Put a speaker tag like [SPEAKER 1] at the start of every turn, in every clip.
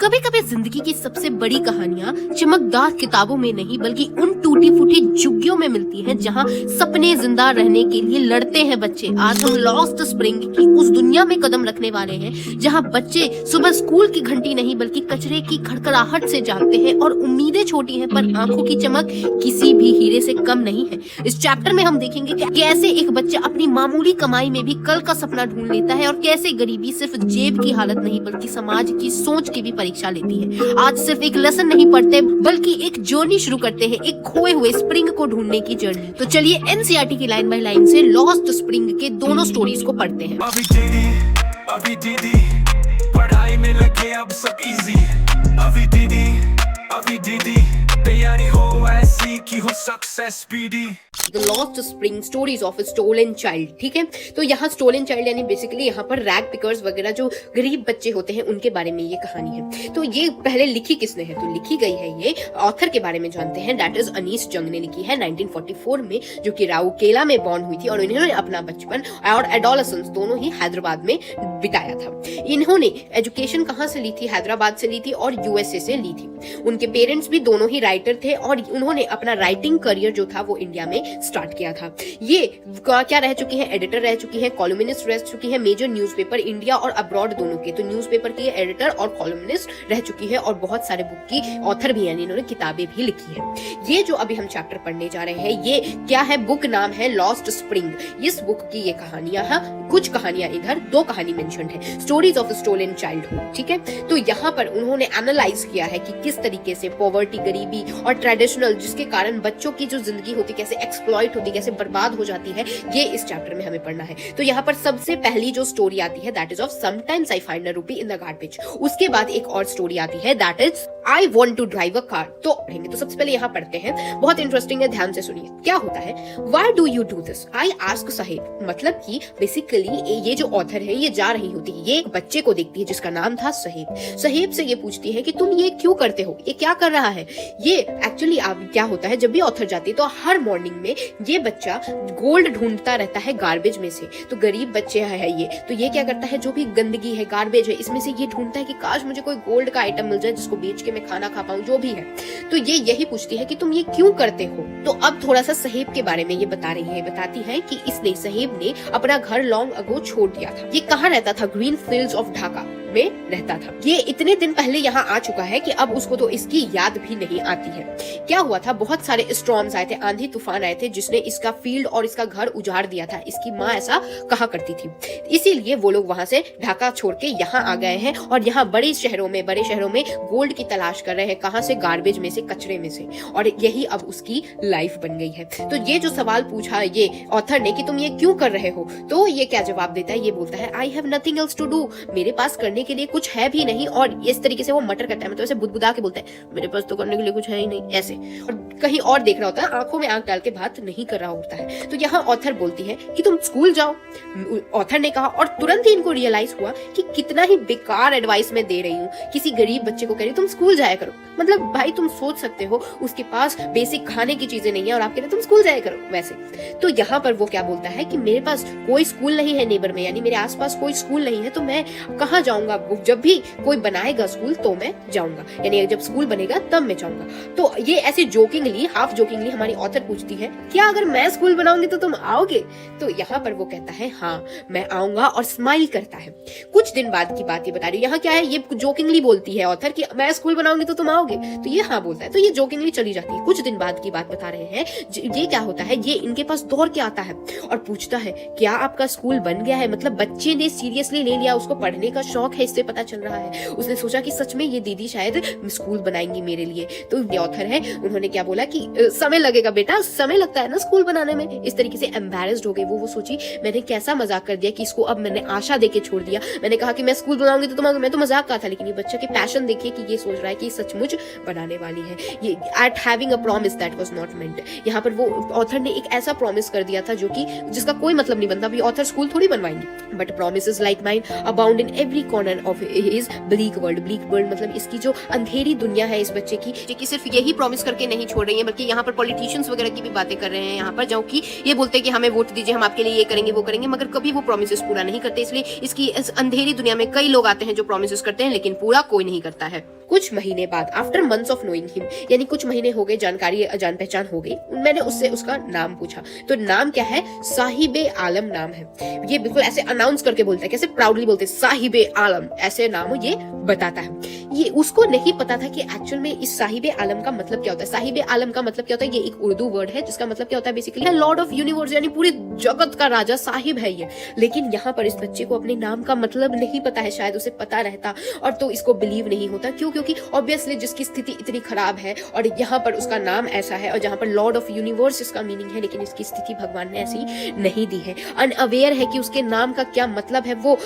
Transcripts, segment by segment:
[SPEAKER 1] कभी कभी जिंदगी की सबसे बड़ी कहानियां चमकदार किताबों में नहीं बल्कि उन टूटी फूटी झुग्गियों में मिलती हैं जहां सपने जिंदा रहने के लिए लड़ते हैं बच्चे। आज हम लॉस्ट स्प्रिंग की उस दुनिया में कदम रखने वाले हैं जहां बच्चे सुबह स्कूल की घंटी नहीं बल्कि कचरे की खड़खड़ाहट से जागते हैं और उम्मीदें छोटी हैं पर आंखों की चमक किसी भी हीरे से कम नहीं है। इस चैप्टर में हम देखेंगे कि कैसे एक बच्चा अपनी मामूली कमाई में भी कल का सपना ढूंढ लेता है और कैसे गरीबी सिर्फ जेब की हालत नहीं बल्कि समाज की सोच की भी परीक्षा लेती है। आज सिर्फ एक लेसन नहीं पढ़ते बल्कि एक जर्नी शुरू करते हैं, एक खोए हुए स्प्रिंग को ढूंढने की जर्नी। तो चलिए एनसीईआरटी की लाइन बाय लाइन से लॉस्ट स्प्रिंग के दोनों स्टोरीज को पढ़ते हैं।
[SPEAKER 2] अभी दीदी पढ़ाई में लगे अब सब इजी। अभी दीदी तैयारी हो ऐसी कि हो success speedy.
[SPEAKER 1] The Lost Spring Stories of a Stolen Child। ठीक है, तो यहाँ स्टोलन चाइल्ड यानी बेसिकली यहाँ पर रैग पिकर्स वगैरह जो गरीब बच्चे होते हैं उनके बारे में ये कहानी है। तो ये पहले लिखी किसने है? तो लिखी गई है, ये ऑथर के बारे में जानते हैं, दैट इज अनीस जंग ने लिखी है 1944 में, जो कि राउरकेला में बॉर्न हुई थी और इन्होंने अपना बचपन और एडोलेसेंस दोनों ही हैदराबाद में बिताया था। इन्होंने एजुकेशन कहाँ से ली थी? हैदराबाद से ली थी और यूएसए से ली थी। उनके पेरेंट्स भी दोनों ही राइटर थे और उन्होंने अपना राइटिंग करियर जो था वो इंडिया में स्टार्ट किया था। ये क्या रह चुकी है? एडिटर रह चुकी है, कॉलमिनिस्ट रह चुकी है मेजर न्यूज़पेपर इंडिया और अब्रॉड दोनों के। तो न्यूज़पेपर की एडिटर और कॉलमिनिस्ट रह चुकी है और बहुत सारे बुक की ऑथर भी है, इन्होंने किताबें भी लिखी है। ये जो अभी हम चैप्टर पढ़ने जा रहे हैं ये क्या है? बुक नाम है लॉस्ट स्प्रिंग। इस बुक की ये कहानियां हैं, कुछ कहानियां इधर, दो कहानी मेंशन्ड है, स्टोरीज ऑफ स्टोलन चाइल्डहुड। ठीक है, तो यहाँ पर उन्होंने एनालाइज किया है कि किस तरीके से पॉवर्टी, गरीबी और ट्रेडिशनल जिसके कारण बच्चों की जो जिंदगी होती कैसे एक्सप्लॉइट होती, कैसे बर्बाद हो जाती है, ये इस चैप्टर में हमें पढ़ना है। तो यहाँ पर सबसे पहली जो स्टोरी आती है that is of sometimes I find a रूपी इन द गार्बेज। उसके बाद एक और स्टोरी आती है that is I want to drive a car. तो पढ़ेंगे, तो सबसे पहले यहाँ पढ़ते हैं, बहुत इंटरेस्टिंग है, ध्यान से सुनिए। क्या होता है? Why do you do this? I ask Sahib. मतलब कि बेसिकली ये जो ऑथर है ये जा रही होती है, ये एक बच्चे को देखती है जिसका नाम था साहिब। साहिब से ये पूछती है कि तुम ये क्यों करते हो, ये क्या कर रहा है? ये एक्चुअली क्या होता है, जब भी ऑथर जाती है तो हर मॉर्निंग में ये बच्चा गोल्ड ढूंढता रहता है गार्बेज में से। तो गरीब बच्चे है ये, तो ये क्या करता है, जो भी गंदगी है, गार्बेज है, इसमें से ये ढूंढता है कि काश मुझे कोई गोल्ड का आइटम मिल जाए जिसको बेच के मैं खाना खा पाऊं, जो भी है। तो ये यही पूछती है कि तुम ये क्यों करते हो। तो अब थोड़ा सा साहिब के बारे में ये बता रही है, बताती है कि इसने, साहिब ने अपना घर लॉन्ग अगो छोड़ दिया था। ये कहाँ रहता था? ग्रीन फील्ड्स ऑफ ढाका में रहता था। ये इतने दिन पहले यहाँ आ चुका है कि अब उसको तो इसकी याद भी नहीं आती है। क्या हुआ था? बहुत सारे स्टॉर्म्स आए थे, आंधी तूफान आए थे जिसने इसका फील्ड और इसका घर उजाड़ दिया था। इसकी माँ ऐसा कहा करती थी, इसीलिए वो लोग वहां से ढाका छोड़ के यहाँ आ गए हैं और यहाँ बड़े शहरों में गोल्ड की तलाश कर रहे हैं। कहाँ से? गार्बेज में से, कचरे में से। और यही अब उसकी लाइफ बन गई है। तो ये जो सवाल पूछा ये ऑथर ने कि तुम ये क्यों कर रहे हो, तो ये क्या जवाब देता है? ये बोलता है I have nothing else to do. मेरे पास करने के लिए कुछ है भी नहीं। और इस तरीके से वो मटर करता है, मतलब ऐसे बुदबुदा के बोलता है मेरे पास तो करने के लिए कुछ है ही नहीं, ऐसे। और कहीं और देख रहा होता है, आंखों में आंख डाल के बात नहीं कर रहा होता है। तो यहाँ ऑथर बोलती है कि तुम स्कूल जाओ। ऑथर ने कहा और तुरंत ही इनको रियलाइज हुआ कि कितना ही बेकार एडवाइस मैं दे रही हूँ। किसी गरीब बच्चे को कह रही हूँ तुम स्कूल जाया करो। मतलब भाई तुम सोच सकते हो उसके पास बेसिक खाने की चीजें नहीं है और आप कह रहे तुम स्कूल जाया करो वैसे। तो यहाँ पर वो क्या बोलता है कि मेरे पास कोई स्कूल नहीं है नेबर में, यानी मेरे आसपास कोई स्कूल नहीं है, तो मैं कहाँ जाऊंगा? जब भी कोई बनाएगा स्कूल तो मैं जाऊंगा, यानी जब स्कूल बनेगा तब मैं जाऊंगा। तो ये ऐसे जोकिंगली, हाफ जोकिंगली हमारी ऑथर पूछती है क्या अगर मैं स्कूल बनाऊंगी तो तुम आओगे? तो यहाँ पर वो कहता है हाँ मैं आऊंगा और स्माइल करता है। कुछ दिन बाद की बात ये बता रही हूँ। यहाँ क्या है, ये जोकिंगली बोलती है ऑथर कि मैं स्कूल बनाऊंगी तो तुम आओगे, तो ये हाँ बोलता है, तो ये जोकिंगली चली जाती है। कुछ दिन बाद की बात बता रहे हैं। ये क्या होता है, ये इनके पास दौड़ के आता है और पूछता है क्या आपका स्कूल बन गया है? मतलब बच्चे ने सीरियसली ले लिया, उसको पढ़ने का शौक है, इससे पता चल रहा है। उसने सोचा कि सच में ये दीदी शायद स्कूल बनाएंगी मेरे लिए। तो ये ऑथर है, उन्होंने क्या बोला कि समय लगेगा बेटा, समय लगता है ना स्कूल बनाने में। इस तरीके से एम्बैरेस्ड हो गई वो सोची मैंने कैसा मजाक कर दिया कि इसको अब मैंने आशा देके छोड़ दिया। मैंने कहा कि मैं स्कूल बनाऊंगी तो मैं तो मजाक का था, लेकिन ये बच्चा के पैशन देखिए कि ये सोच रहा है कि सचमुच बनाने वाली है। ये eight having a promise that was not meant. यहाँ पर वो ऑथर ने एक ऐसा प्रॉमिस कर दिया था जिसका कोई मतलब नहीं बनता। अभी ऑथर स्कूल थोड़ी बनवाएंगी, but promises like mine abound in every corner corner of his bleak world. Bleak world मतलब इसकी जो अंधेरी दुनिया है इस बच्चे की सिर्फ यही प्रॉमिस करके नहीं छोड़ रही है, बल्कि यहाँ पर पॉलिटिशियंस वगैरह की भी बातें कर रहे हैं यहाँ पर, जो कि ये बोलते हैं कि हमें वोट दीजिए, हम आपके लिए ये करेंगे वो करेंगे, मगर कभी वो प्रॉमिसेस पूरा नहीं करते। इसलिए इसकी इस अंधेरी दुनिया में कई लोग आते हैं जो प्रॉमिसेस करते हैं लेकिन पूरा कोई नहीं करता है। कुछ महीने बाद, after months of knowing him, यानी कुछ महीने हो गए, जानकारी जान पहचान हो गई, मैंने उससे उसका नाम पूछा। तो नाम क्या है? साहिबे आलम नाम है। ये बिल्कुल ऐसे अनाउंस करके बोलता है, कैसे प्राउडली बोलते हैं, साहिबे आलम, ऐसे नाम ये बताता है। ये उसको नहीं पता था कि एक्चुअल में इस साहिबे आलम का मतलब क्या होता है। साहिबे आलम का मतलब क्या होता है? ये एक उर्दू वर्ड है जिसका मतलब क्या होता है बेसिकली लॉर्ड ऑफ यूनिवर्स, यानी पूरे जगत का राजा साहिब है ये। लेकिन यहाँ पर इस बच्चे को अपने नाम का मतलब नहीं पता है, शायद उसे पता रहता और तो इसको बिलीव नहीं होता। क्यों? क्योंकि ऑब्वियसली जिसकी स्थिति इतनी खराब है और यहाँ पर उसका नाम ऐसा है और जहाँ पर लॉर्ड ऑफ यूनिवर्स इसका मीनिंग है, लेकिन इसकी स्थिति भगवान ने ऐसी नहीं दी है। अनअवेयर है कि उसके नाम का क्या मतलब है। वो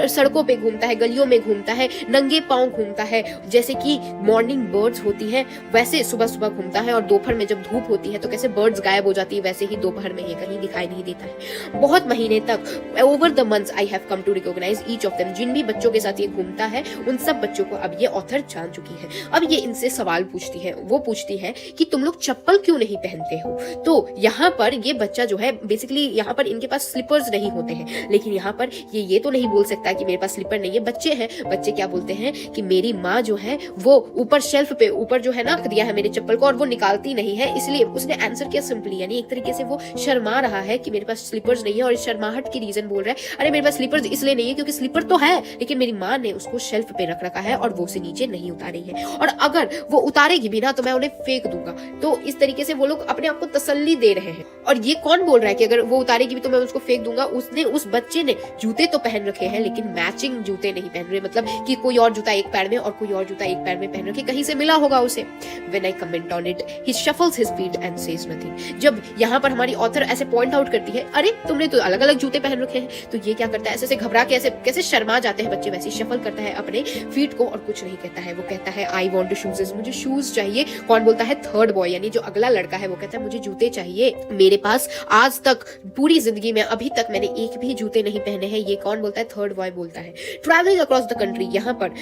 [SPEAKER 1] सड़कों पे घूमता है, गलियों में घूमता है, नंगे पांव घूमता है, जैसे कि मॉर्निंग बर्ड्स होती हैं वैसे सुबह सुबह घूमता है, और दोपहर में जब धूप होती है तो कैसे बर्ड्स गायब हो जाती है वैसे ही दोपहर में ये कहीं दिखाई नहीं देता है। बहुत महीने तक, over the months I have come to recognise each of them, जिन भी बच्चों के साथ ये घूमता है उन सब बच्चों को अब ये ऑथर जान चुकी है। अब ये इनसे सवाल पूछती है, वो पूछती है कि तुम लोग चप्पल क्यों नहीं पहनते हो। तो यहाँ पर ये बच्चा जो है बेसिकली यहाँ पर इनके पास स्लीपर्स नहीं होते हैं, लेकिन यहाँ पर ये तो नहीं बोल सकता कि मेरे पास स्लीपर नहीं है। बच्चे हैं, बच्चे क्या बोलते हैं कि मेरी माँ जो है वो ऊपर शेल्फ पे ऊपर जो है ना रख दिया है मेरे चप्पल को और वो निकालती नहीं है, इसलिए उसने आंसर किया सिंपली, यानी एक तरीके से वो शर्मा रहा है कि मेरे पास स्लीपर्स नहीं है और इस शर्माहट की रीजन बोल रहा है अरे मेरे पास स्लीपर्स इसलिए नहीं है क्योंकि स्लीपर तो है लेकिन मेरी माँ ने उसको शेल्फ पे रख रखा है और वो उसे नीचे नहीं उतारी है, और अगर वो उतारेगी भी ना तो मैं उन्हें फेंक दूंगा। तो इस तरीके से वो लोग अपने आप को तसल्ली दे रहे हैं। और ये कौन बोल रहा है कि अगर वो उतारेगी भी तो मैं उसको फेंक दूंगा? उसने, उस बच्चे ने जूते तो पहन रखे हैं लेकिन मैचिंग जूते नहीं पहन रहे, मतलब कि कोई और जूता एक पैर में और कोई और जूता एक पैर में पहन रखे, कहीं से मिला होगा उसे। When I comment on it, he shuffles his feet and says nothing। जब यहाँ पर हमारी ऑथर ऐसे पॉइंट आउट करती है अरे तुमने तो अलग अलग जूते पहन रखे हैं, तो ये क्या करता है, ऐसे घबरा के ऐसे कैसे शर्मा जाते हैं बच्चे, वैसे शफल करता है अपने फीट को और कुछ नहीं कहता है। वो कहता है आई वांट शूज, मुझे शूज चाहिए। कौन बोलता है? थर्ड बॉय, यानी जो अगला लड़का है वो कहता है मुझे जूते चाहिए, मेरे पास आज तक पूरी जिंदगी में अभी तक मैंने एक भी जूते नहीं पहने हैं। ये कौन बोलता है? थर्ड बॉय बोलता है। ट्रैवलिंग अक्रॉस द कंट्री, यहाँ पर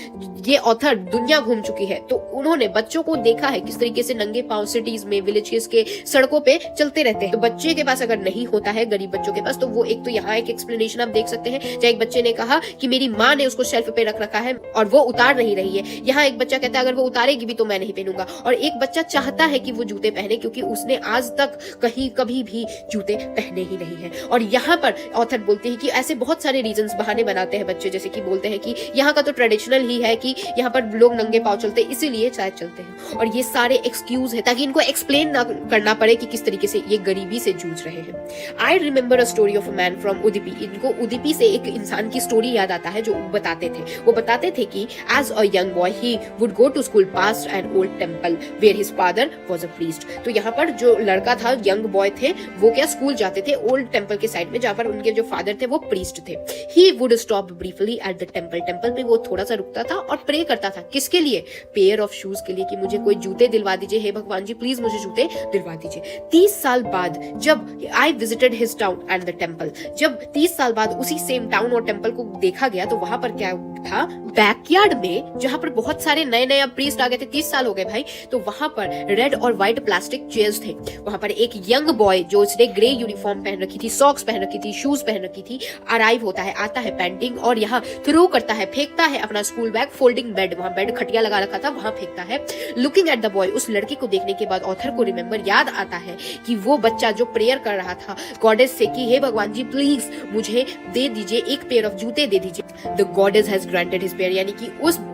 [SPEAKER 1] ये ऑथर दुनिया घूम चुकी है तो उन्होंने बच्चों को देखा है किस तरीके से नंगे पांव सिटीज में, विलेजेस के सड़कों पे चलते रहते हैं। तो बच्चे के पास अगर नहीं होता है, गरीब बच्चों के पास, तो वो एक तो यहाँ एक एक्सप्लेनेशन आप देख सकते हैं, जहाँ एक बच्चे ने कहा कि मेरी माँ ने उसको शेल्फ पे रख रखा है और वो उतार नहीं रही है। यहाँ एक बच्चा कहता है अगर वो उतारेगी भी तो मैं नहीं पहनूंगा, और एक बच्चा चाहता है कि वो जूते पहने क्योंकि उसने आज तक कहीं कभी भी जूते पहने ही नहीं है। और यहाँ पर ऑथर बोलते हैं कि ऐसे बहुत सारे रीजंस, बहाने बनाते हैं बच्चे, जैसे कि बोलते हैं कि यहाँ का तो ट्रेडिशनल ही है कि यहाँ पर लोग नंगे पांव चलते हैं इसीलिए शायद चलते हैं, और ये सारे एक्सक्यूज है ताकि इनको एक्सप्लेन ना करना पड़े कि किस तरीके से ये गरीबी से जूझ रहे हैं। I remember a story of a man from Udupi. इनको उदुपी से एक इंसान की स्टोरी याद आता है जो बताते थे। वो बताते थे कि as a young boy he would go to school past an old temple where his father was a priest. तो यहाँ पर जो लड़का था, यंग बॉय थे, वो क्या स्कूल जाते थे ओल्ड टेम्पल के साइड में जहाँ पर उनके जो फादर थे वो प्रीस्ट थे। He would stop briefly at the temple. Temple पे वो थोड़ा सा रुकता था और प्रे करता था। किसके लिए? पेयर ऑफ शूज के लिए, कि मुझे कोई जूते दिलवा दीजिए, हे भगवान जी प्लीज मुझे जूते दिलवा दीजिए। 30 साल बाद जब I visited his town and the temple, जब 30 साल बाद उसी सेम टाउन और टेम्पल को देखा गया तो वहां पर क्या था, बैकयार्ड में जहां पर बहुत सारे नए नए प्रीस्ट आ गए थे, 30 साल हो गए भाई, तो वहां पर रेड और व्हाइट प्लास्टिक चेयर्स थे। वहां पर एक यंग बॉय जो उसने ग्रे यूनिफॉर्म पहन रखी थी, सॉक्स पहन रखी थी, शूज पहन रखी थी, अराइव होता है, आता है पेंटिंग और यहाँ थ्रो करता है, फेंकता है अपना स्कूल बैग, फोल्डिंग बेड, वहां बेड खटिया लगा रखा था वहां फेंकता है। लुकिंग एट द बॉय, उस लड़के को देखने के बाद ऑथर को रिमेंबर, याद आता है कि वो बच्चा जो प्रेयर कर रहा था गॉडेस से कि हे भगवान जी प्लीज मुझे दे दीजिए, एक पेयर ऑफ जूते दे दीजिए। The goddess has granted his prayer, यानी कि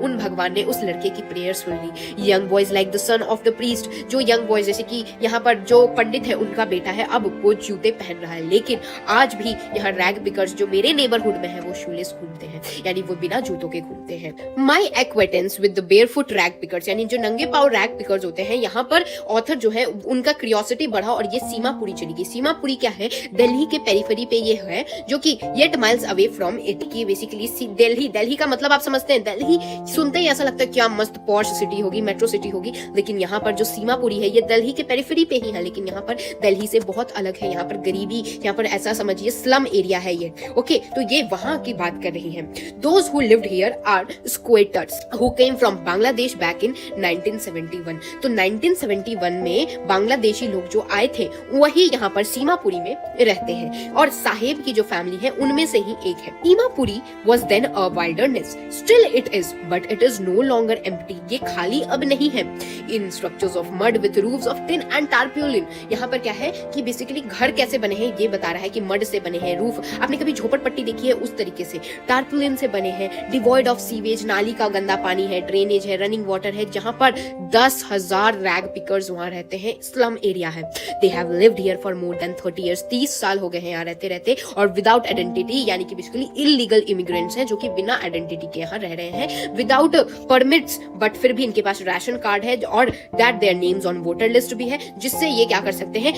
[SPEAKER 1] उन भगवान ने उस लड़के की प्रेयर सुन ली। Young boys like the son of the priest, जो यंग बॉयज जैसे कि यहाँ पर जो पंडित है उनका बेटा है, अब वो जूते पहन रहा है। लेकिन आज भी यहाँ रैग पिकर्स जो मेरे नेबरहुड में है वो शूलेस घूमते हैं, यानी वो बिना जूतों के घूमते हैं। My acquaintance with the barefoot rag pickers, यानी जो नंगे पांव रैग पिकर्स होते हैं, यहाँ पर ऑथर जो है उनका क्यूरियोसिटी बढ़ा और ये सीमापुरी चली गई। सीमापुरी क्या है? दिल्ली के पेरिफेरी पे ये है, जो कि 8 माइल्स अवे फ्रॉम इट की बेसिकली दिल्ली का मतलब आप समझते हैं, दिल्ली सुनते ही ऐसा लगता है क्या मस्त पॉश सिटी होगी, मेट्रो सिटी होगी, लेकिन यहाँ पर जो सीमापुरी है ये दिल्ली के पेरिफेरी पे ही है, लेकिन यहाँ पर दिल्ली से बहुत अलग है। यहाँ पर गरीबी, यहाँ पर ऐसा समझिए स्लम एरिया है ये। ओके, तो ये वहां की बात कर रही है। Those who lived here are squatters who came from Bangladesh back in 1971. तो 1971 में बांग्लादेशी लोग जो आए थे वही यहाँ पर सीमापुरी में रहते हैं और साहेब की जो फैमिली है उनमें से ही एक है। Seemapuri was then a wilderness. Still it is, but it is no longer empty. ये खाली अब नहीं है। In structures of mud with roofs of tin and tarpaulin. यहाँ पर क्या है कि बेसिकली घर कैसे बने हैं ये बता रहा है कि मड से बने हैं, रूफ आपने कभी झोपड़पट्टी देखी है उस तरीके से, टारपुलिन से बने हैं, डिवॉइड ऑफ सीवेज, नाली का गंदा पानी है, ड्रेनेज है, रनिंग वाटर है, जहां पर 10,000 रैग पिकर्स वहां रहते हैं। स्लम एरिया है। They have lived here for more than 30 years, 30 साल हो गए हैं यहाँ रहते रहते, और विदाउट आइडेंटिटी, यानी कि बेसिकली इलीगल इमिग्रेंट्स हैं जो कि बिना आइडेंटिटी के यहाँ रह रहे हैं, विदाउट परमिट्स, बट फिर भी इनके पास राशन कार्ड है और that their names on voter list भी है, जिससे ये क्या कर सकते हैं,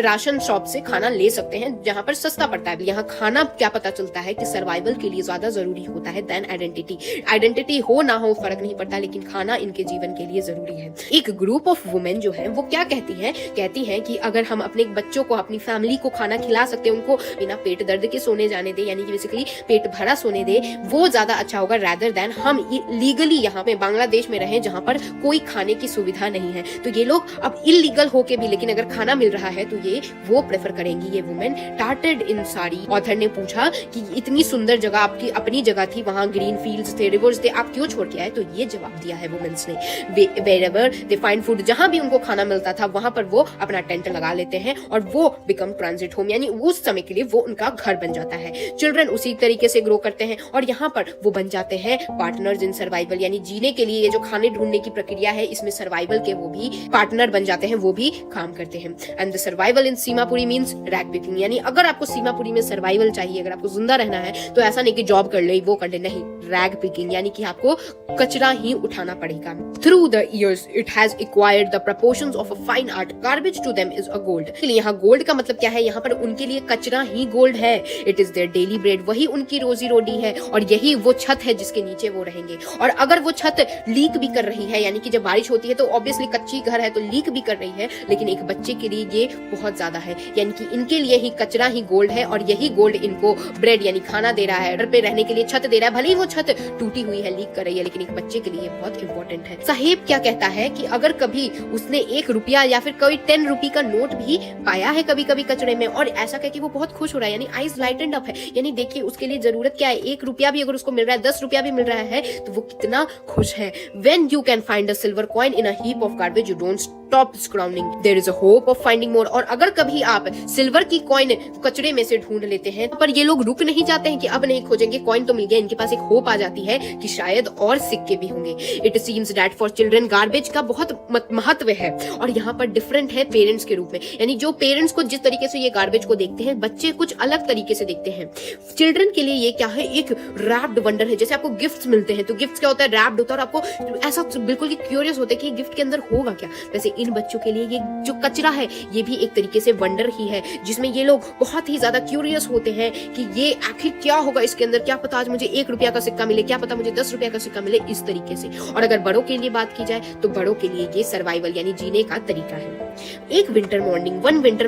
[SPEAKER 1] राशन शॉप से खाना ले सकते हैं जहां पर सस्ता पड़ता है। यहाँ खाना क्या पता चलता है कि सर्वाइवल के लिए ज्यादा जरूरी होता है देन आइडेंटिटी। आइडेंटिटी हो ना हो फर्क नहीं पड़ता, लेकिन खाना इनके जीवन के लिए जरूरी है। एक ग्रुप ऑफ वुमेन जो है वो क्या कहती है कि अगर हम अपने बच्चों को, अपनी फैमिली को खाना खिला सकते हैं, उनको बिना पेट दर्द के सोने जाने दे, यानी कि बेसिकली पेट भरा सोने दे, वो ज्यादा अच्छा होगा रादर देन हम लीगली यहाँ पे बांग्लादेश में रहें जहां पर कोई खाने की सुविधा नहीं है। तो ये लोग अब इलीगल होके भी लेकिन अगर खाना मिल रहा है तो ये वो प्रेफर करेंगी। ये वुमेन टार्टेड इन साड़ी। ऑथर ने पूछा कि इतनी सुंदर जगह आपकी अपनी जगह थी, वहां ग्रीन फील्ड्स थे, रिवर्स थे, आप क्यों छोड़ के आए? तो ये जवाब दिया है वुमेन्स ने। वेरेवर दे फाइंड फूड, जहां भी उनको खाना मिलता था वहां पर वो अपना टेंट लगा लेते हैं और वो बिकम ट्रांजिट होम, यानी उस समय के लिए वो उनका घर बन जाता है। चिल्ड्रन उसी तरीके से ग्रो करते हैं और यहाँ पर वो बन जाते हैं पार्टनर्स इन सर्वाइवल, यानी जीने के लिए ये जो खाने ढूंढने की प्रक्रिया है इसमें सर्वाइवल के वो भी पार्टनर बन जाते हैं, वो भी काम करते हैं। And the survival in Seemapuri means rag picking, यानी अगर आपको सीमापुरी में सर्वाइवल चाहिए, अगर आपको जिंदा रहना है तो ऐसा नहीं कि जॉब कर ले वो कर ले, नहीं, रैग पिकिंग यानी कि आपको कचरा ही उठाना पड़ेगा। Through the years it has acquired the proportions of a fine art, garbage to them is a gold. यहाँ गोल्ड का मतलब क्या है, यहाँ पर उनके लिए कचरा ही गोल्ड है। It is their daily bread, वही उनकी रोजी रोटी है और यही वो छत है जिसके नीचे वो रहेंगे। और अगर वो छत लीक भी कर रही है, यानी कि जब बारिश होती है तो ऑब्वियसली कच्ची घर है तो लीक भी कर रही है, लेकिन एक बच्चे के लिए ये बहुत ज्यादा है, यानी कि इनके लिए ही कचरा ही गोल्ड है और यही गोल्ड इनको ब्रेड यानी खाना दे रहा है, घर पे रहने के लिए छत दे रहा है। भले ही वो छत टूटी हुई है, लीक कर रही है, लेकिन एक बच्चे के लिए बहुत इंपॉर्टेंट है। साहिब क्या कहता है कि अगर कभी उसने 1 रुपया या फिर कोई 10 रुपये का नोट भी पाया है कभी कभी कचरे में, और ऐसा कह के वो बहुत खुश हो रहा है, यानी आईज लाइटेंड अप है, यानी देखिए उसके लिए जरूरत क्या है, 1 रुपया भी अगर उसको मिल रहा है, 10 रुपया भी मिल रहा है तो वो कितना खुश है। When you can find a silver coin in a heap of garbage, you don't stop scrambling. There is a hope of finding more. और अगर कभी आप सिल्वर की कॉइन कचरे में से ढूंढ लेते हैं, पर ये लोग रुक नहीं जाते हैं कि अब नहीं खोजेंगे, कॉइन तो मिल गया, इनके पास एक होप आ जाती है कि शायद और सिक्के भी होंगे। It seems that for children garbage का बहुत महत्व है और यहाँ पर डिफरेंट है पेरेंट्स के रूप में, यानी जो पेरेंट्स को जिस तरीके से ये गार्बेज को देखते हैं, बच्चे कुछ अलग तरीके से देखते हैं। चिल्ड्रन के लिए ये क्या है, एक रैप्ड वंडर है। जैसे आपको गिफ्ट्स मिलते हैं तो गिफ्ट्स क्या होता है, रैप्ड होता है और आपको ऐसा बिल्कुल क्यूरियस होता है कि गिफ्ट के अंदर होगा क्या। वैसे इन बच्चों के लिए ये जो कचरा है ये भी एक तरीके से वंडर ही है, जिसमें ये लोग बहुत ही ज्यादा क्यूरियस होते हैं कि ये आखिर क्या होगा इसके अंदर, क्या पता आज मुझे 1 रुपया का सिक्का मिले, क्या पता मुझे 10 रुपया का सिक्का मिले, इस तरीके से। और अगर बड़ों के लिए बात की जाए तो बड़ों के लिए ये सर्वाइवल यानी जीने का तरीका है। एक विंटर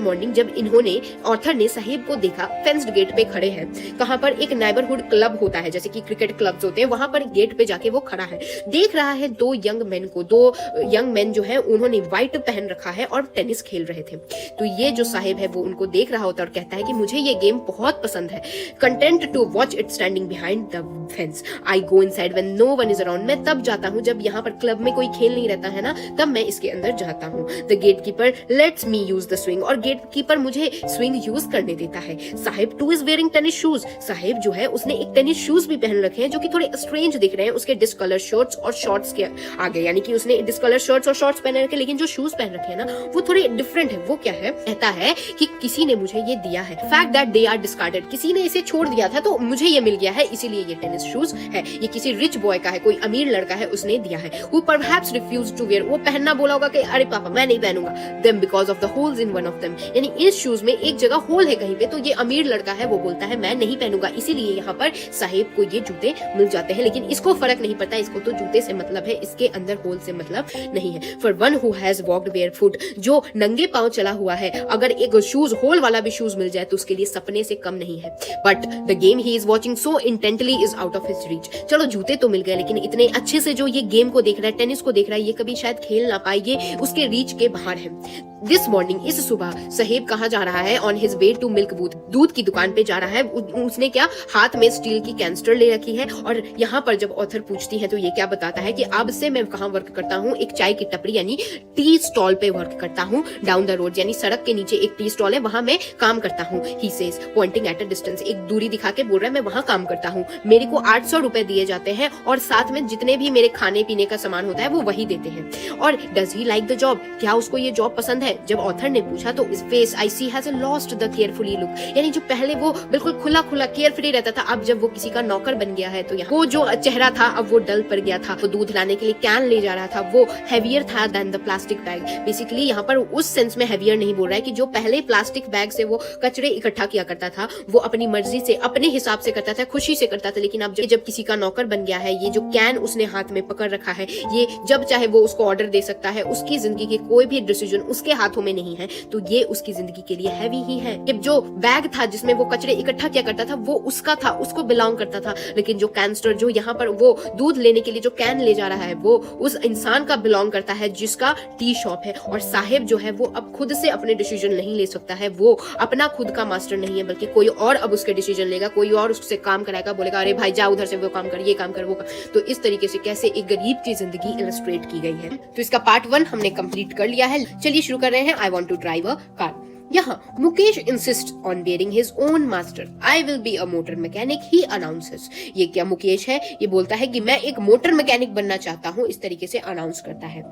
[SPEAKER 1] मॉर्निंग जब इन्होंने, ऑथर ने साहिब को देखा फेंस्ड गेट पे खड़े हैं, कहां पर एक नेबरहुड क्लब होता है, जैसे कि क्रिकेट क्लब्स होते हैं, वहां पर गेट पे जाके वो खड़ा है, देख रहा है 2 यंग मैन को। 2 यंग मैन जो है उन्होंने व्हाइट पहन रखा है और टेनिस खेल रहे थे। तो ये जो साहिब है वो उनको देख रहा होता है और कहता है कि मुझे ये गेम बहुत पसंद है। Content to watch it standing behind the fence, I go inside when no one is around, मैं तब जाता हूं जब यहाँ पर क्लब में कोई खेल नहीं रहता है ना, तब मैं इसके अंदर जाता हूँ। The gatekeeper let's me use the swing, और गेटकीपर मुझे स्विंग यूज करने देता है। Sahib two is wearing tennis shoes, Sahib जो है उसने एक टेनिस शूज भी पहन रखे हैं जो कि थोड़े स्ट्रेंज दिख रहे हैं उसके डिस्कलर शर्ट्स और शॉर्ट्स के आगे, यानी कि उसने डिस्कलर शर्ट्स और शॉर्ट्स पहन रखे, लेकिन जो शूज पहन रखे हैं ना वो थोड़े डिफरेंट है। वो क्या है, कहता है कि किसी ने मुझे ये दिया है, fact that they are discarded, किसी ने इसे छोड़ दिया था तो मुझे ये मिल गया है, इसीलिए ये टेनिस शूज है। ये किसी रिच बॉय का है, कोई अमीर लड़का है उसने दिया है। Who perhaps refused to wear, वो पहनना बोला होगा कि अरे पापा मैं नहीं पहनूंगा, them because of the holes in one of them, यानी इस शूज में एक जगह होल है कहीं पे, तो ये अमीर लड़का है वो बोलता है मैं नहीं पहनूंगा, इसीलिए यहाँ पर साहिब को ये जूते मिल जाते हैं। लेकिन इसको फर्क नहीं पड़ता, इसको तो जूते से मतलब है, इसके अंदर होल से मतलब नहीं है। For one who has walked barefoot, जो नंगे पांव चला हुआ है, अगर एक शूज होल वाला भी शूज मिल जाए तो उसके लिए सपने से कम नहीं है। But the game he is watching so intently mentally is out of his reach. चलो जूते तो मिल गए, लेकिन इतने अच्छे से जो ये गेम को देख रहा है, टेनिस को देख रहा है, ये कभी शायद खेल ना पाए, ये उसके रीच के बाहर है। दिस मॉर्निंग, इस सुबह सहेब कहाँ जा रहा है? On his way to milk booth, दूध की दुकान पे जा रहा है। उसने क्या हाथ में स्टील की कैंस्टर ले रखी है। और यहाँ पर जब ऑथर पूछती है तो ये क्या बताता है कि अब से मैं कहाँ वर्क करता हूँ? एक चाय की टपरी यानी टी स्टॉल पे वर्क करता हूँ, डाउन द रोड, यानी सड़क के नीचे एक टी स्टॉल है, वहां मैं काम करता हूँ। He says Poynting at a distance, एक दूरी दिखा के बोल रहा है मैं वहां काम करता हूँ, मेरे को 800 रुपए दिए जाते हैं और साथ में जितने भी मेरे खाने पीने का सामान होता है वो वही देते हैं। और does he like the job, क्या उसको ये जॉब पसंद है? जब ऑथर ने पूछा तो his face I see has lost the carefully look, यानी जो पहले वो बिल्कुल खुला खुला केयरफ्री रहता था, अब जब वो किसी का नौकर बन गया है तो यहाँ वो जो चेहरा था अब वो डल पड़ गया था। वो दूध लाने के लिए कैन ले जा रहा था, वो हैवियर था than the plastic bag. Basically यहाँ पर उस सेंस में हैवियर नहीं बोल रहा है कि जो पहले प्लास्टिक बैग से वो कचरे इकट्ठा किया करता था वो अपनी मर्जी से अपने हिसाब से करता था, खुशी से करता था, लेकिन अब जब किसी का नौकर बन गया है, ये जो कैन उसने हाथ में पकड़ रखा है, ये जब चाहे वो उसको ऑर्डर दे सकता है, उसकी जिंदगी के कोई भी डिसीजन उसके हाथों में नहीं है, तो ये उसकी जिंदगी के लिए हैवी ही है। कि जो बैग था जिसमें वो कचरे इकट्ठा किया करता था वो उसका था, उसको बिलोंग करता था, लेकिन जो कैंस्टर जो यहाँ पर वो दूध लेने के लिए जो कैन ले जा रहा है वो उस इंसान का बिलोंग करता है जिसका टी शॉप है। और साहिब जो है वो अब खुद से अपने डिसीजन नहीं ले सकता है, वो अपना खुद का मास्टर नहीं है, बल्कि कोई और अब उसके डिसीजन लेगा, कोई और उससे काम कराएगा, बोलेगा अरे भाई जा उधर से वो काम कर, ये काम कर, वो काम। तो इस तरीके से कैसे एक गरीब की जिंदगी इलस्ट्रेट की गई है। तो इसका पार्ट 1 हमने कंप्लीट कर लिया है। चलिए शुरू कर रहे हैं। I want to drive a car. यहाँ Mukesh insist on bearing his own master, I will be a motor mechanic, he announces. ये क्या मुकेश है? ये बोलता है कि मैं एक मोटर मैकेनिक बनना चाहता हूँ, इस तरीके से अनाउंस करता है।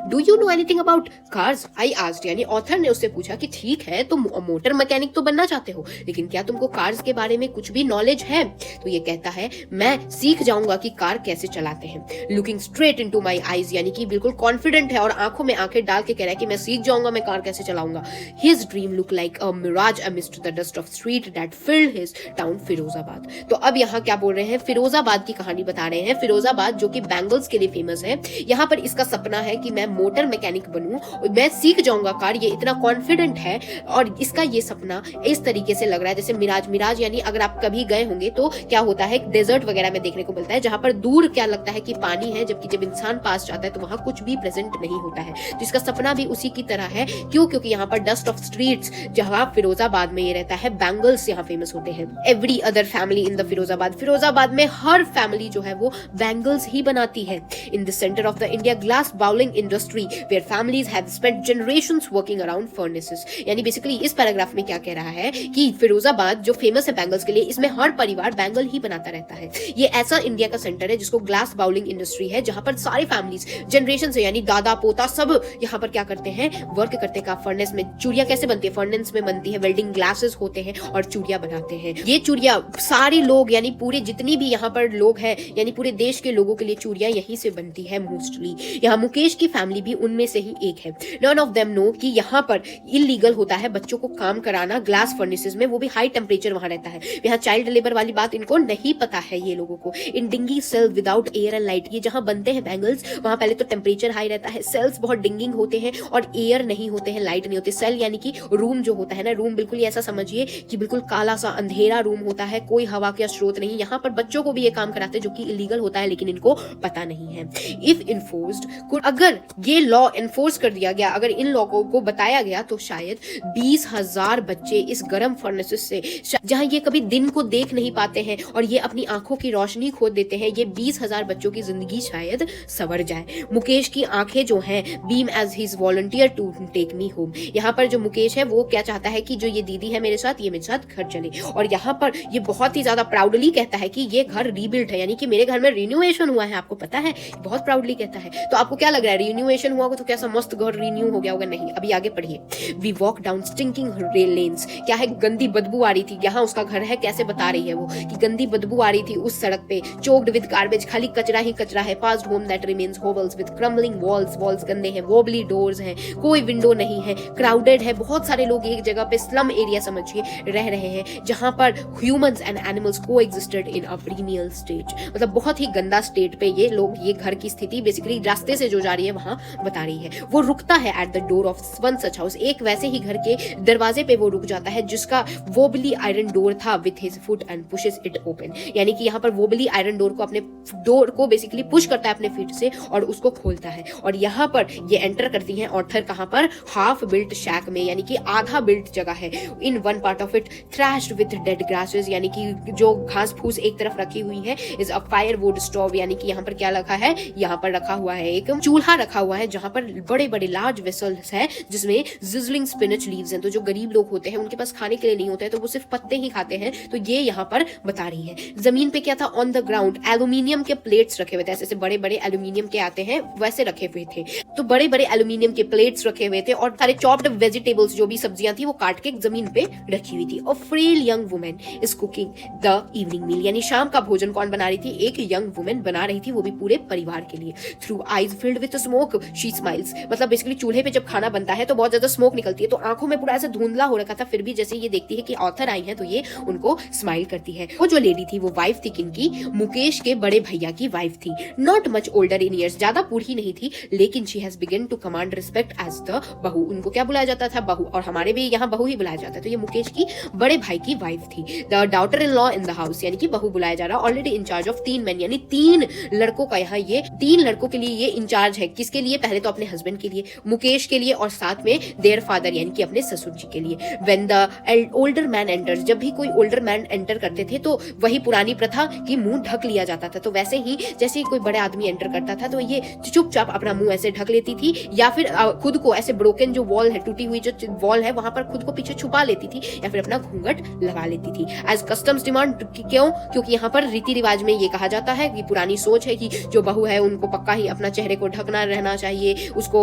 [SPEAKER 1] Do you know anything about cars? I asked, यानी ऑथर ने उससे पूछा कि ठीक है तुम मोटर मैकेनिक तो बनना चाहते हो, लेकिन क्या तुमको कार्स के बारे में कुछ भी नॉलेज है? तो ये कहता है मैं सीख जाऊंगा कि कार कैसे चलाते हैं। Looking straight into my eyes, यानी कि बिल्कुल कॉन्फिडेंट है और आंखों में आंखें डाल के कह रहा है कि मैं सीख जाऊंगा, मैं कार कैसे चलाऊंगा। His dream look like a mirage amidst the dust of street that filled his town Firozabad. तो अब यहाँ क्या बोल रहे हैं? फिरोजाबाद की कहानी बता रहे हैं। फिरोजाबाद जो कि बैंगल्स के लिए फेमस है, यहाँ पर इसका सपना है कि मैं मोटर मैकेनिक बनूं, मैं सीख जाऊंगा कार, ये इतना कॉन्फिडेंट है और इसका ये सपना इस तरीके से लग रहा है जैसे मिराज। मिराज यानी अगर आप कभी गए होंगे तो क्या होता है डेजर्ट वगैरह में देखने को मिलता है, जहां पर दूर क्या लगता है कि पानी है, जबकि जब इंसान पास जाता है तो वहां कुछ भी प्रेजेंट नहीं होता है। तो इसका सपना भी उसी की तरह है। क्यों? क्योंकि यहाँ पर डस्ट ऑफ स्ट्रीट्स, जहां फिरोजाबाद में ये रहता है, बैंगल्स यहाँ फेमस होते हैं। Every other family in the Firozabad, Firozabad में हर फैमिली जो है वो बैंगल्स ही बनाती है। In the centre of the India glass bowling industry where families have spent generations working around furnaces, यानी बेसिकली इस पैराग्राफ में क्या कह रहा है कि फिरोजाबाद जो फेमस है बैंगल्स के लिए, इसमें हर परिवार बैंगल ही बनाता रहता है। ये ऐसा इंडिया का सेंटर है जिसको ग्लास बाउलिंग इंडस्ट्री है, जहां पर सारी फैमिलीज जनरेशन से यानी दादा पोता सब यहाँ पर क्या करते हैं, वर्क करते हैं। फर्नेस में चूड़ियां कैसे बनती है? फर्नेस में बनती है, वेल्डिंग ग्लासेस होते हैं और चूड़ियां बनाते हैं। ये चूड़ियां सारे लोग यानी पूरे जितनी भी यहाँ पर लोग हैं यानी पूरे देश के लोगों के लिए चूड़ियां यहीं से बनती है मोस्टली। यहाँ मुकेश की फैमिली भी उनमें से ही एक है। नन ऑफ देम नो कि यहाँ पर इलीगल होता है बच्चों को काम कराना ग्लास फर्नेसेस में, वो भी हाई टेम्परेचर वहां रहता है। यहाँ चाइल्ड लेबर वाली बात इनको नहीं पता है ये लोगों को। In dingy cell without air and light, ये जहां बनते हैं बैंगल्स वहां पहले तो टेम्परेचर हाई रहता है, सेल्स बहुत डिंगिंग होते हैं और एयर नहीं होते हैं, लाइट नहीं होते। सेल यानी कि रूम जो होता है ना, रूम बिल्कुल ऐसा समझिए कि बिल्कुल काला सा अंधेरा रूम होता है, कोई हवा का स्रोत नहीं। यहाँ पर बच्चों को भी ये काम कराते हैं जो कि इलीगल होता है, लेकिन इनको पता नहीं है। इफ इन्फोर्स्ड, अगर ये लॉ इन्फोर्स कर दिया गया, अगर इन लोगों को बताया गया तो शायद 20,000 बच्चे इस गर्म फर्नेसेस से, जहां ये कभी दिन को देख नहीं पाते हैं और ये अपनी आंखों की रोशनी खो देते हैं, ये 20,000 बच्चों की जिंदगी शायद संवर जाए। मुकेश की आंखें जो हैं beam as his volunteer to take me home. यहाँ पर जो मुकेश है वो क्या चाहता है कि जो ये दीदी है मेरे साथ, ये मेरे साथ घर चले। और यहाँ पर ये बहुत ही ज्यादा प्राउडली कहता है कि ये घर रीबिल्ट है, यानी कि मेरे घर में रिन्यूएशन हुआ है। आपको पता है, बहुत प्राउडली कहता है। तो आपको क्या लग रहा है, रिन्यूएशन हुआ होगा तो कैसा मस्त घर रिन्यू हो गया होगा? नहीं। अभी आगे पढ़िए। We walk down stinking rail lanes, क्या है, गंदी बदबू आ रही थी। यहाँ उसका घर है, कैसे बता रही है वो कि गंदी बदबू आ रही थी उस सड़क पे। चोक्ड विद गार्बेज, खाली कचरा ही कचरा है। Past home that remains hovels with crumbling walls, walls गंदे हैं। वॉबली डोर्स हैं, कोई विंडो नहीं है। क्राउडेड है, बहुत सारे सारे लोग एक जगह पे स्लम एरिया समझिए रह रहे हैं, जहां पर humans and animals coexisted in a perennial stage, मतलब बहुत ही गंदा स्टेट पे ये लोग, ये घर की स्थिति बेसिकली रास्ते से जो जा रही है वहां बता रही है। वो रुकता है at the door of one such house, एक वैसे ही घर के दरवाजे पे वो रुक जाता है जिसका वोबली आयरन डोर था with his foot and pushes it open, यानी कि यहाँ पर वोबली आयरन डोर को, अपने डोर को बेसिकली पुश करता है अपने फीट से और उसको खोलता है। और यहाँ पर ये एंटर करती हैं ऑर्थर कहाँ पर, हाफ बिल्ट शैक में, यानी कि आधा बिल्ट जगह है। In one part of it thrashed with dead grasses, यानी कि जो घास फूस एक तरफ रखी हुई है, इज अ फायरवुड स्टोव, यानी कि यहाँ पर क्या रखा है, यहाँ पर रखा हुआ है एक चूल्हा रखा हुआ है जहां पर बड़े बड़े लार्ज वेसल्स है जिसमें जिजलिंग स्पिनच लीव्स हैं। तो जो गरीब लोग होते हैं उनके पास खाने के लिए नहीं होता है, तो वो सिर्फ पत्ते ही खाते हैं, तो ये यहाँ पर बता रही है। जमीन पे क्या था, ऑन द ग्राउंड एल्यूमिनियम के प्लेट्स रखे हुए थे, ऐसे बड़े बड़े एल्यूमिनियम के आते हैं वैसे रखे हुए थे, तो बड़े बड़े एल्यूमिनियम के प्लेट्स रखे हुए थे और सारे चॉप्ड वेजिटेबल्स जो भी सब्जियां थी वो काट के जमीन पे रखी हुई थी। और frail young women is cooking the evening meal, यानी शाम का भोजन कौन बना रही थी, एक यंग वुमेन बना रही थी, वो भी पूरे परिवार के लिए। Through eyes filled with smoke she smiles, मतलब बेसिकली चूल्हे पे जब खाना बनता है तो बहुत ज्यादा स्मोक निकलती है, तो आंखों में पूरा ऐसा धुंधला हो रखा था, फिर भी जैसे ये देखती है कि ऑथर आई है तो ये उनको स्माइल करती है। वो जो लेडी थी वो वाइफ थी किनकी, मुकेश के बड़े भैया की वाइफ थी। Not much older in years, ज्यादा बूढ़ी नहीं थी, लेकिन she has begun to command respect as the bahu, उनको क्या बुलाया जाता था, बहू, और हमारे भी यहाँ बहू ही बुलाया जाता है, तो ये मुकेश की बड़े भाई की वाइफ थी। The daughter in law in the house, यानी कि बहू बुलाया जा रहा, already in charge of 3 main, यानी 3 लड़कों का, यहाँ ये 3 लड़कों के लिए ये इंचार्ज है। किसके लिए, पहले तो अपने हस्बैंड के लिए, मुकेश के लिए, और साथ में देयर फादर यानी कि अपने ससुर जी के लिए। When the older man enters, जब भी कोई ओल्डर मैन एंटर करते थे तो वही पुरानी प्रथा कि मुंह ढक लिया जाता था, तो वैसे ही जैसे ही कोई बड़े आदमी एंटर करता था तो ये चुपचाप अपना मुंह ऐसे ढक लेती थी, या फिर खुद को ऐसे ब्रोकन जो वॉल है, टूटी हुई जो वॉल है, वहां पर खुद को पीछे छुपा लेती थी या फिर अपना घूंघट लगा लेती थी। एज कस्टम्स डिमांड, क्यों, क्योंकि यहाँ पर रीति रिवाज में ये कहा जाता है कि पुरानी सोच है कि जो बहू है उनको पक्का ही अपना चेहरे को ढकना रहना चाहिए, उसको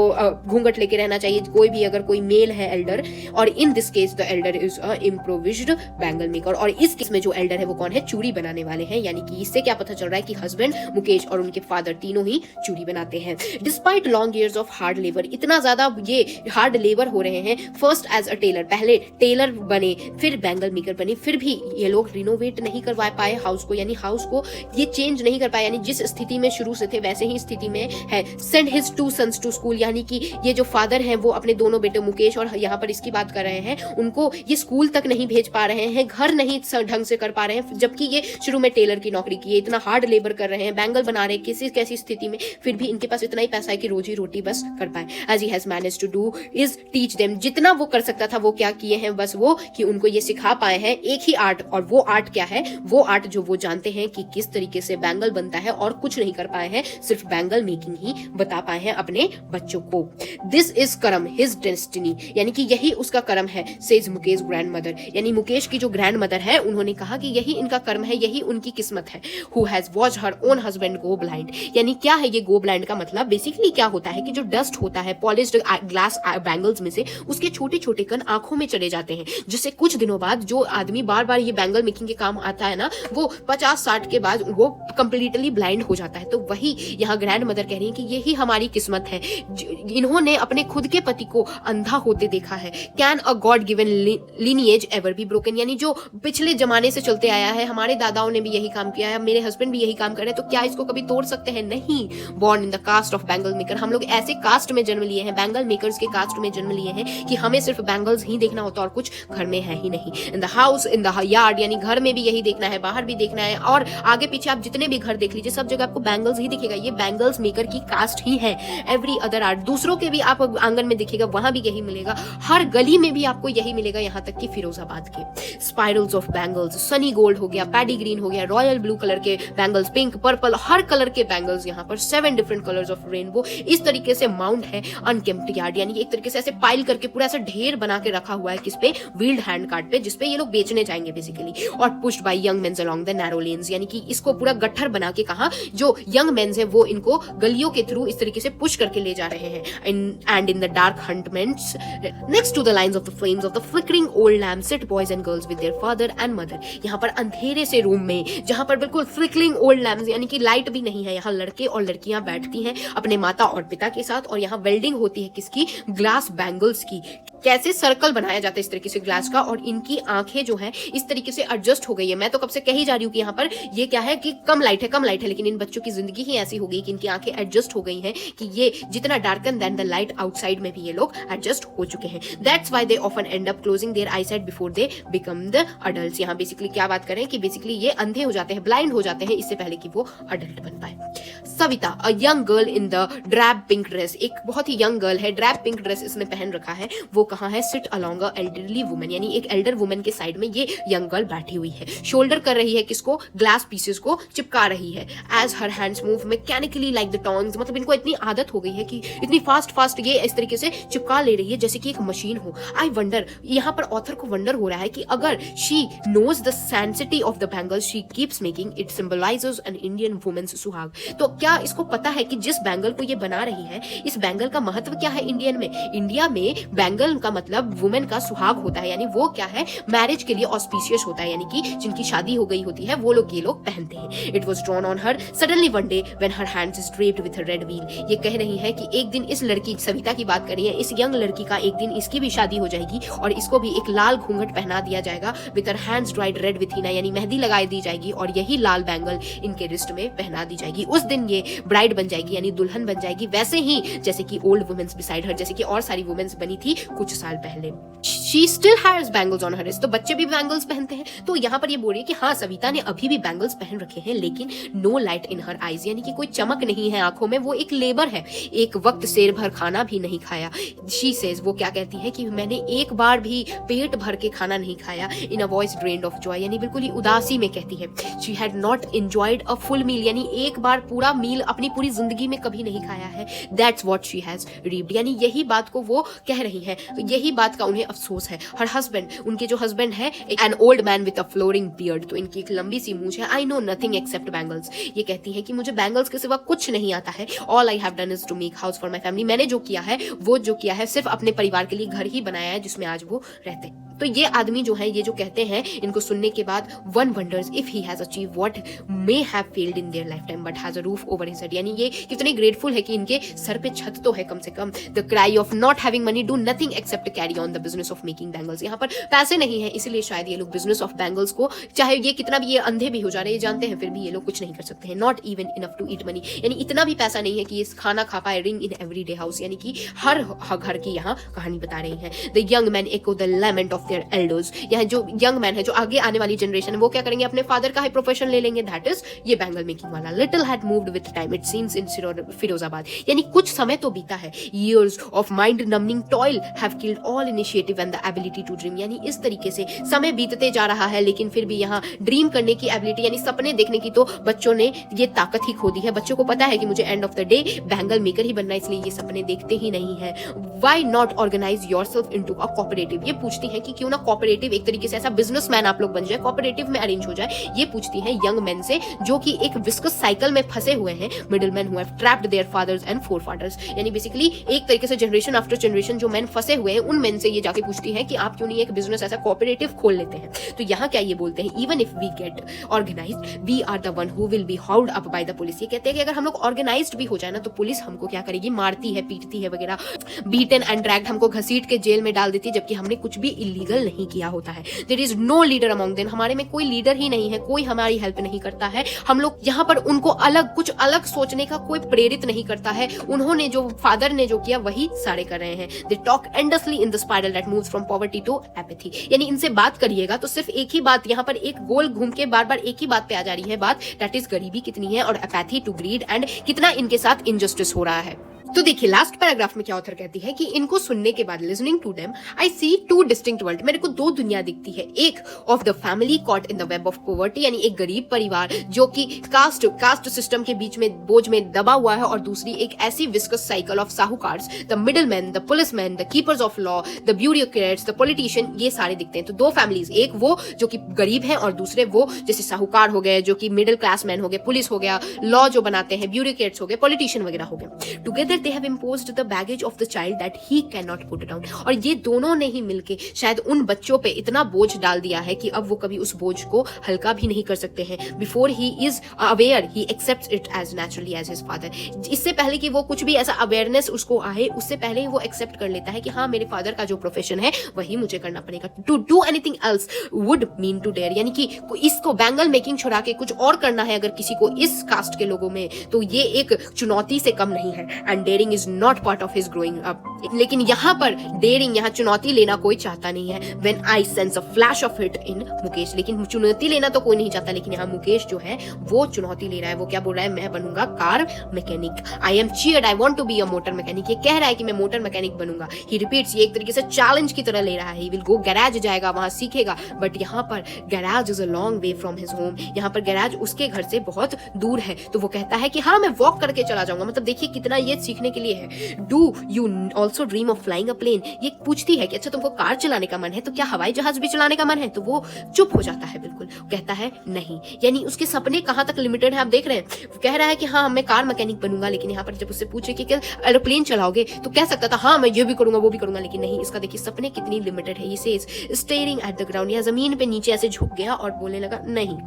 [SPEAKER 1] घूंघट लेके रहना चाहिए, कोई भी अगर कोई मेल है एल्डर, और in this case the elder is a improvised bangle maker, और इस केस में जो एल्डर है वो कौन है, चूड़ी बनाने वाले हैं, यानी कि इससे क्या पता चल रहा है कि हस्बैंड, मुकेश और उनके फादर तीनों ही चूड़ी बनाते हैं। Despite long years of hard labour, इतना ज्यादा ये हार्ड लेबर हो रहे हैं, फर्स्ट एज अ टेलर, पहले टेलर बने, फिर बैंगल मेकर बने, फिर भी ये लोग रिनोवेट नहीं करवा पाए हाउस को, यानी हाउस को ये चेंज नहीं कर पाए, यानी जिस स्थिति में शुरू से थे वैसे ही स्थिति में है। Send his 2 sons to school, यानी कि ये जो फादर हैं वो अपने दोनों बेटे मुकेश और यहाँ पर इसकी बात कर रहे हैं, उनको ये स्कूल तक नहीं भेज पा रहे हैं, घर नहीं ढंग से कर पा रहे हैं, जबकि ये शुरू में टेलर की नौकरी की है, इतना हार्ड लेबर कर रहे हैं, बैंगल बना रहे हैं, किसी कैसी स्थिति में, फिर भी इनके पास इतना ही पैसा है कि रोजी रोटी बस कर पाए। As he has managed to do is teach them, जितना वो कर सकता था वो क्या किए हैं, बस वो कि उनको ये सिखा पाए हैं एक ही आर्ट, और वो आर्ट क्या है, वो आर्ट जो वो जानते हैं कि किस तरीके से बैंगल बनता है, और कुछ नहीं कर पाए हैं, सिर्फ बैंगल मेकिंग ही बता पाए हैं अपने बच्चों को। दिस इज करम हिज डेस्टिनी, यानी कि यही उसका कर्म है, सेज मुकेश ग्रैंड मदर, यानी मुकेश की जो ग्रैंड मदर है उन्होंने कहा कि यही इनका कर्म है, यही उनकी किस्मत है। Who has watched her own husband go blind, यानी क्या है ये गो ब्लाइंड का मतलब, बेसिकली क्या होता है कि जो डस्ट होता है पॉलिश्ड ग्लास बैंगल्स में से, उसके छोटे छोटे कण आंखों में चले जाते हैं, जिससे कुछ दिनों बाद जो आदमी बार बार ये बैंगल मेकिंग के काम आता है ना, वो 50-60 के बाद वो कंप्लीटली ब्लाइंड हो जाता है। तो वही यहाँ ग्रैंड मदर कह रही है कि यही हमारी किस्मत है, इन्होंने अपने खुद के पति को अंधा होते देखा है। Can a God given lineage ever be broken, यानी जो पिछले जमाने से चलते आया है, हमारे दादाओं ने भी यही काम किया है, मेरे हस्बैंड भी यही काम कर रहे हैं, तो क्या इसको कभी तोड़ सकते हैं, नहीं। Born in the caste of bangle maker, हम लोग ऐसे कास्ट में जन्म लिए हैं, बैंगल मेकर्स के कास्ट में जन्म लिए हैं कि हमें सिर्फ बैंगल्स ही देखना होता और कुछ घर में है ही नहीं। In the house in the yard, यानी घर में भी यही देखना है, बाहर भी देखना है, और आगे पीछे आप जितने भी घर देख लीजिए सब जगह आपको बैंगल्स ही दिखेगा, ये बैंगल्स मेकर की कास्ट ही है। एवरी अदर आर्ट, दूसरों के भी आप आंगन में दिखेगा, वहां भी यही मिलेगा, हर गली में भी आपको यही मिलेगा, यहाँ तक कि फिरोजाबाद के। Spirals of bangles, Sunny gold हो गया, पैडी ग्रीन हो गया, रॉयल ब्लू कलर के बैंगल्स, पिंक, पर्पल, हर कलर के बैंगल्स, यहाँ पर 7 डिफरेंट कलर्स ऑफ रेनबो, इस तरीके से माउंट है अनकेम्प्ड यार्ड, यानी एक तरीके से ऐसे पाइल करके पूरा ऐसा ढेर बना के रखा हुआ है, किस पे, व्हील्ड हैंड कार्ट पे, जिसपे ये लोग बेचने जाएंगे बेसिकली। और pushed by young mens along the narrow lanes, यानी कि इसको पूरा गट्ठर बना के कहा, जो यंग मेंस है वो इनको गलियों के थ्रू इस तरीके से पुश करके ले जा रहे हैं। And in the dark hutments next to the lines of the flames of the flickering old lamp sit boys and girls with their father and mother, यहाँ पर अंधेरे से रूम में, जहां पर बिल्कुल फ्लिकरिंग ओल्ड लैम्प्स, यानी कि लाइट भी नहीं है, यहाँ लड़के और लड़कियां बैठती हैं अपने माता और पिता के साथ, और यहाँ वेल्डिंग होती है किसकी, ग्लास बैंगल्स की। कैसे सर्कल बनाया जाता है इस तरीके से ग्लास का, और इनकी आंखें जो है इस तरीके से एडजस्ट हो गई है। मैं तो कब से कह ही जा रही हूँ कि यहाँ पर ये क्या है कि कम लाइट है, लेकिन इन बच्चों की जिंदगी ही ऐसी हो गई कि इनकी आंखें एडजस्ट हो गई हैं कि ये जितना darken than the light outside में भी ये लोग एडजस्ट हो चुके हैं। That's why they often end up closing their eyesight before they become the adults. यहाँ बेसिकली क्या बात करें कि बेसिकली ये अंधे हो जाते हैं, ब्लाइंड हो जाते हैं इससे पहले कि वो अडल्ट बन पाए। Savita, a young girl in the drab pink dress, एक बहुत ही यंग गर्ल है, ड्रैब पिंक ड्रेस इसने पहन रखा है। वो कहाँ है? Sit along a elderly woman, यानी एक एल्डर वुमन के साइड में ये यंग गर्ल बैठी हुई है। शोल्डर कर रही है किसको? ग्लास पीसेस को चिपका रही है। As her hands move mechanically like the tongs, मतलब इनको इतनी आदत हो गई है कि इतनी फास्ट ये इस तरीके से चिपका ले रही है जैसे कि एक मशीन हो। आई वंडर, यहाँ पर ऑथर को वंडर हो रहा है कि अगर she knows the sanctity of the bangles she keeps making, it symbolises an Indian woman's suhag. तो क्या इसको पता है कि जिस बैंगल को ये बना रही है, इस बैंगल का महत्व क्या है इंडियन में? इंडिया में बैंगल का मतलब वुमेन का सुहाग होता है, यानी वो क्या है? मैरिज के लिए ऑस्पिशियस होता है, यानी कि जिनकी शादी हो गई होती है वो लोग ये लोग पहनते हैं। It was drawn on her suddenly one day when her hands is draped with red wheel. ये कह रही है कि एक दिन इस लड़की, सविता की बात कर रही है, इस यंग लड़की का एक दिन इसकी भी शादी हो जाएगी और इसको भी एक लाल घूंघट पहना दिया जाएगा with her hands dried red with Hina, यानी मेहंदी लगाई दी जाएगी और यही लाल बैंगल इनके रिस्ट में पहना दी जाएगी। उस दिन ये ब्राइड बन जाएगी, यानी दुल्हन बन जाएगी, वैसे ही जैसे कि ओल्ड वुमेन्स बिसाइड हर, जैसे कि और सारी वुमेन्स बनी थी कुछ साल पहले। She still has bangles on her wrist, तो बच्चे भी बैंगल्स पहनते हैं। तो यहाँ पर ये बोल रही है कि हाँ, सविता ने अभी भी बैंगल्स पहन रखे हैं, लेकिन no light in her eyes, यानी कि कोई चमक नहीं है आंखों में। वो एक लेबर है, एक वक्त शेर भर खाना भी नहीं खाया। She says, वो क्या कहती है कि मैंने एक बार भी पेट भर के खाना नहीं खाया। In a voice drained of joy, यानी बिल्कुल ही उदासी में कहती है। She had not enjoyed a full meal, यानी एक बार पूरा मील अपनी पूरी जिंदगी में कभी नहीं खाया है। That's what she has reaped, यानी यही बात को वो कह रही है, यही बात का उन्हें अफसोस है। हर हस्बैंड, उनके जो हस्बैंड है, an old man with a flooring beard, तो इनकी एक लंबी सी मूंछ है। I know nothing accept bangles, ये कहती है कि मुझे बैंगल्स के सिवा कुछ नहीं आता है। All I have done is to make house for my family, मैंने जो किया है वो जो किया है सिर्फ अपने परिवार के लिए घर ही बनाया है जिसमें आज वो रहते हैं। तो ये आदमी जो है, ये जो कहते हैं, इनको सुनने के बाद one wonders if he has achieve what may have failed in their lifetime but has a roof over his head, यानी ये कितने ग्रेटफुल है कि इनके सर पे छत तो है कम से कम। The cry of not having money do nothing except carry on the business of making bangles, यहाँ पर पैसे नहीं है इसलिए शायद ये लोग बिजनेस ऑफ बैंगल्स को, चाहे ये कितना भी ये अंधे भी हो जा रहे हैं, जानते हैं, फिर भी ये लोग कुछ नहीं कर सकते हैं। Not even enough to eat money, यानी इतना भी पैसा नहीं है कि ये खाना खा पाए। रिंग इन एवरीडे हाउस, यानी कि हर घर की यहाँ कहानी बता रही है। The young man echo the lament of their elders, यहाँ जो यंग मैन है, जो आगे आने वाली जनरेशन है, वो क्या करेंगे? अपने फादर का ही प्रोफेशन ले लेंगे, दैट इज ये बैंगल मेकिंग वाला। Little had moved with time it seems in Firozabad, यानी कुछ समय तो बीता है। Years of mind numbing toil have killed all initiative and the ability to dream, यानी इस तरीके से समय बीतते जा रहा है, लेकिन फिर भी यहाँ ड्रीम करने की एबिलिटी, यानी सपने देखने की, तो बच्चों ने ये ताकत ही खो दी है। बच्चों को पता है कि मुझे end of the day bangle maker ही बनना है, इसलिए ये सपने देखते ही नहीं है। Why not organise yourself into a cooperative, ये पूछती है कि क्यों ना कोऑपरेटिव, एक तरीके से ऐसा बिजनेसमैन आप लोग बन जाए, कोऑपरेटिव में अरेंज हो जाए। ये पूछती है यंग मेन से जो कि एक विस्कस साइकिल में फंसे हुए हैं, middle man who have trapped their fathers and forefathers, यानी बेसिकली एक तरीके से जनरेशन आफ्टर जनरेशन जो मैन फंसे हुए हैं, उन मैन से ये जाके पूछती है कि आप क्यों नहीं एक बिजनेस ऐसा कोऑपरेटिव खोल लेते हैं। तो यहाँ क्या ये बोलते हैं, even if we get organised we are the one who will be hauled up by the police, ये कहते हैं कि अगर हम लोग ऑर्गेनाइज्ड भी हो जाए ना, तो पुलिस हमको क्या करेगी? मारती है, पीटती है वगैरह, बीटन एंड ड्रैग्ड, हमको घसीट के जेल में डाल देती है, जबकि हमने कुछ भी इलीगल नहीं किया होता है। There is no leader among them, हमारे में कोई लीडर ही नहीं है, कोई हमारी हेल्प नहीं करता है। हम लोग यहाँ पर उनको अलग, कुछ अलग सोचने का कोई प्रेरित नहीं करता है। उन्होंने जो, फादर ने जो किया वही सारे कर रहे हैं। They talk endlessly in the spiral that moves from poverty to apathy, यानी इनसे बात करिएगा तो सिर्फ एक ही बात, यहाँ पर एक गोल घूम के बार बार एक ही बात पे आ जा रही है बात, दैट इज गरीबी कितनी है और एपैथी टू ग्रीड, एंड कितना इनके साथ इनजस्टिस हो रहा है। तो देखिए लास्ट पैराग्राफ में क्या ऑथर कहती है कि इनको सुनने के बाद, listening to them I see two distinct world, मेरे को दो दुनिया दिखती है। एक of the family caught in the web of poverty, यानी एक गरीब परिवार जो कि कास्ट सिस्टम के बीच में बोझ में दबा हुआ है, और दूसरी एक ऐसी विस्कस cycle of sahukars, the middle man, the police man, the keepers of law, the bureaucrats, the politician, ये सारे दिखते हैं। तो दो फैमिलीज, एक वो जो कि गरीब है और दूसरे वो जैसे साहूकार हो गए, जो कि मिडिल क्लास मैन हो गए, पुलिस हो गया, लॉ जो बनाते हैं, ब्यूरोक्रेट्स हो गए, पॉलिटिशियन वगैरह हो गए। Together together they have imposed the baggage of the child that he can not put down. और ये दोनों ने ही मिलके शायद उन बच्चों पे इतना बोझ डाल दिया है कि अब वो कभी उस बोझ को हल्का भी नहीं कर सकते हैं। Before he is aware he accepts it as naturally as his father. इससे पहले कि वो कुछ भी ऐसा अवेयरनेस उसको आए, उससे पहले ही वो एक्सेप्ट कर लेता है कि हाँ मेरे फादर का जो प्रोफेशन है वही मुझे करना पड़ेगा। To do anything else would mean to dare, यानी कि इसको बैंगल मेकिंग छुड़ा के कुछ और करना है अगर किसी को इस कास्ट के लोगों में, तो ये एक चुनौती से कम नहीं है। And daring is not part of his growing up. लेकिन यहाँ पर डेयरिंग, यहाँ चुनौती लेना कोई चाहता नहीं है। When I sense a flash of it in Mukesh, लेकिन चुनौती लेना तो कोई नहीं चाहता, लेकिन यहाँ मुकेश जो है वो चुनौती ले रहा है। वो क्या बोल रहा है, मैं बनूंगा car mechanic. I am cheered, I want to be a motor mechanic. ये कह रहा है कि मैं मोटर मैकेनिक बनूंगा। ही रिपीट्स, ये एक तरीके से चैलेंज की तरह ले रहा है। ही विल गो गैराज जाएगा, वहां सीखेगा। बट यहाँ पर garage is a long way from his home. यहाँ पर गैराज उसके घर से बहुत दूर है। तो वो कहता है कि हाँ मैं वॉक करके चला जाऊंगा। मतलब देखिए कितना ये सीखने के लिए है। Do you also dream of flying a plane. ये पूछती है कि अच्छा तुमको कार चलाने का मन है तो क्या हवाई जहाज भी चलाने का मन है। तो वो चुप हो जाता है, बिल्कुल कहता है नहीं। यानी उसके सपने कहां तक लिमिटेड है आप देख रहे हैं। वो कह रहा है कि हाँ मैं कार मैकेनिक बनूंगा, लेकिन यहाँ पर जब उससे पूछे कि क्या एरोप्लेन चलाओगे तो कह सकता था हाँ मैं ये भी करूंगा वो भी करूंगा, लेकिन नहीं। इसका देखिए सपने कितनी लिमिटेड है। He says staring at the ground, या जमीन पे नीचे ऐसे झुक गया और बोलने लगा नहीं।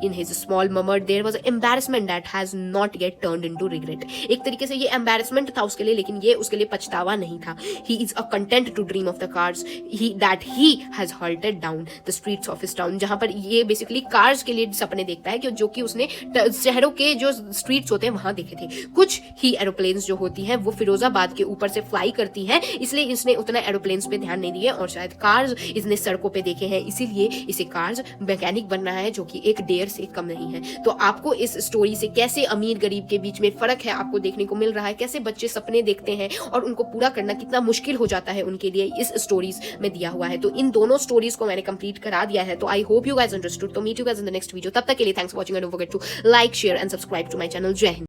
[SPEAKER 1] In his small murmur there was embarrassment that has not yet turned into regret. एक तरीके से ये एम्बैरेसमेंट था उसके लिए, लेकिन ये उसके लिए पछतावा नहीं था। He is a content to dream of the cars that he has halted down the streets of his town. जहां पर ये बेसिकली कार्स के लिए सपने देखता है कि जो कि उसने शहरों के जो स्ट्रीट्स होते हैं वहां देखे थे। कुछ ही एरोप्लेन्स जो होती हैं वो फिरोजाबाद के ऊपर से फ्लाई करती हैं, इसलिए इसने उतना एरोप्लेन्स पे ध्यान नहीं दिया। और शायद कार्स इसने सड़कों पे देखे हैं, इसीलिए इसे कार्स मैकेनिक बनना है, जो कि एक डेयर से कम नहीं है। तो आपको इस स्टोरी से कैसे अमीर गरीब के बीच में फर्क है आपको देखने को मिल रहा है, कैसे बच्चे सपने देखते हैं और उनको पूरा करना कितना मुश्किल हो जाता है उनके लिए, इस स्टोरीज में दिया हुआ है। तो इन दोनों स्टोरीज को मैंने कंप्लीट करा दिया है। तो I hope you guys understood. तो meet you guys in the next video. तब तक के लिए thanks for watching and don't forget to like, share and subscribe to my channel. जय हिंद।